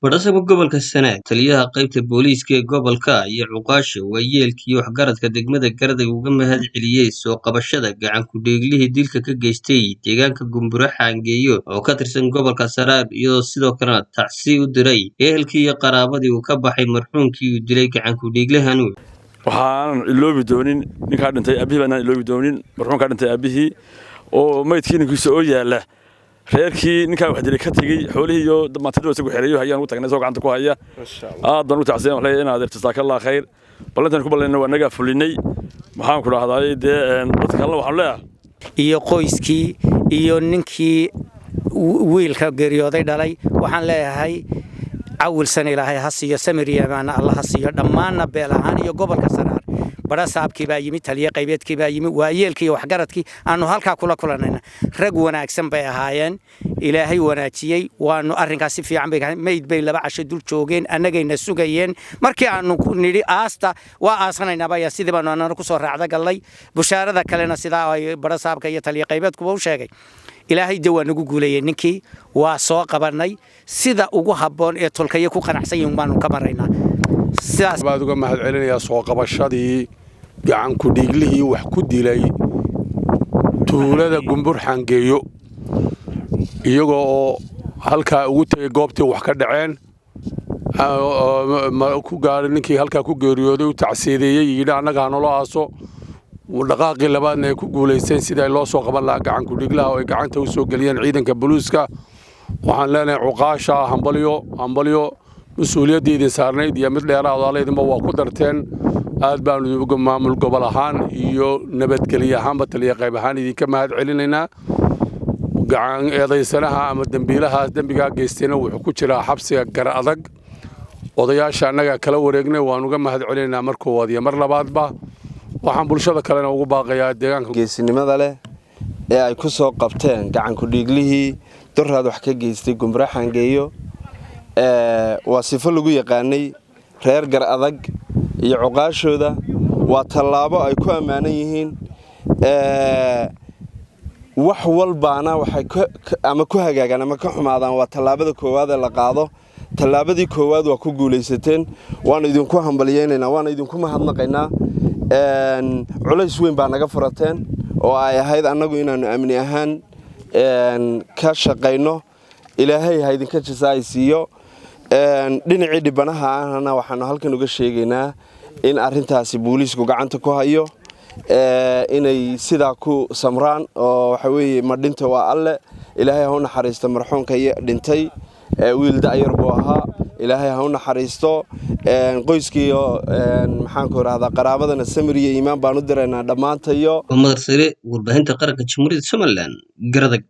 Fadhasaba gobolka Sanaag, taliyaha qaybta booliiska ee gobolka iyo Cuqaasha waayeelkii waxgaradka degmada Garadagh uga mahad celiyey soo qabashada gacan ku dhiiglihii dilka ka geystay deegaanka Gumbura Xangeeyo oo ka tirsan gobolka Sanaag iyadoo sidoo kalena tacsi u diray ehelkii iyo qaraabadii uu ka baxay marxuumkii uu dilay gacan ku dhiiglahanu. waxaan iloobi doonin ninka dhintay aabihii baan iloobi doonin marxuumka dhintay aabihii oo maydkii ninkiisa oo yaala reerkii ninka wax dilay ka tagay xoolihii iyo damaantadu isagu xereeyo hayaan u tagnay soo gacanta ku haya aad baan u tacsiin waxay inaad irtisaaka Allah khayr ballantan ku ballayna waa naga fulinay maxaan ku raahday dadka Allah waxaan leeyahay iyo qoyskii iyo ninkii wiilka geeriyooday dhalay waxaan leeyahay awil san ilaahay hasiyo samiriyaana Allah hasiyo dhamaana beel ahaan iyo gobolka Sanaag bara saabkii baa yimid taliye qaybeedkii baa yimid waayeelkii waxgaradkii aanu halka kula kulanayna rag wanaagsan bay ahaayeen ilaahay wanaajiyay waanu arrinkaas si fiican bay meyd bay laba casho dul joogeen annagayna sugayeen markii aanu nidhi aasta waa aasanayna baa sidii baan anana ku soo raacda galay bushaarada kalena sida ay bara saabka iyo taliye qaybeedkuba u sheegay ilaahay dawaan ugu guuleeyay ninkii waa soo qabanay sida ugu haboon ee tolkaya ku qanacsan yihiin baanu ka maraynaa sidaas baad uga mahad celinaya soo qabashadii gacan ku dhiiglihii wax ku dilay tuulada Gumbur Xangeeyo iyagoo halka ugu tagay goobtii wax ka dhaceen ku gaaray ninkii halka ku geeriyooday u tacsiideeyay yidhi annaga nolo aaso dhaqaaqii labaadna ay ku guuleysteen sida loo soo qaban lahaa gacan ku dhiiglaha oo ay gacanta u soo galiyeen ciidanka booliiska waxaan leenahay Cuqaasha hambalyo مسؤوليتي سارنيد يا مثل هذا الله يديم وقوة درتين أدبان يبقى معمول قبل هان يو نبت كليه هان بتليه قيب هان يدي كم هاد علينا قعان هذا السنة أما دنبيلها دنبيها جيستنا وحكوش لها حبس جرا أذق وضياش أنا كلو رجنا وانوجم هاد علينا مركو وادي مر لبعض با وحن بلشة كلنا وباقيات ديان جيستني ماذا له يكسو قبتين قعان كديجله در هذا حكي جيستي جمبرة حنجيو وصفة لجو يقاني reer gar adag iyo cuqaashooda waa talaabo ay ku amaanayeen wax walbaana waxay ama ku hagaagan ama ka xumaadaan waa talaabada koowaad ee la qaado talaabadii koowaad waa ku guuleysateen waan idinku hambalyeynayna waan idinku mahadnaqaynaa culays weyn baa naga furateen oo ay ahayd anagu inaanu amni ahaan ka shaqeyno ilaahay ha idinka jazaaysiyo dhinacii dhibanaha ahna waxaanu halkan uga sheegaynaa in arintaasi booliisku gacanta ku hayo inay sida ku samraan oo waxa weeye ma dhinta waa alle ilaahay ha u naxariisto marxuumka dhintay wiil daayar buu ahaa ilaahay ha u naxariisto qoyskii maxaan ku raahdaa qaraabadana samir iyo iimaan baan u direynaa dhamaantayo Umar Sare warbaahinta qaranka Jamhuuriyadda Soomaaliland Garadagh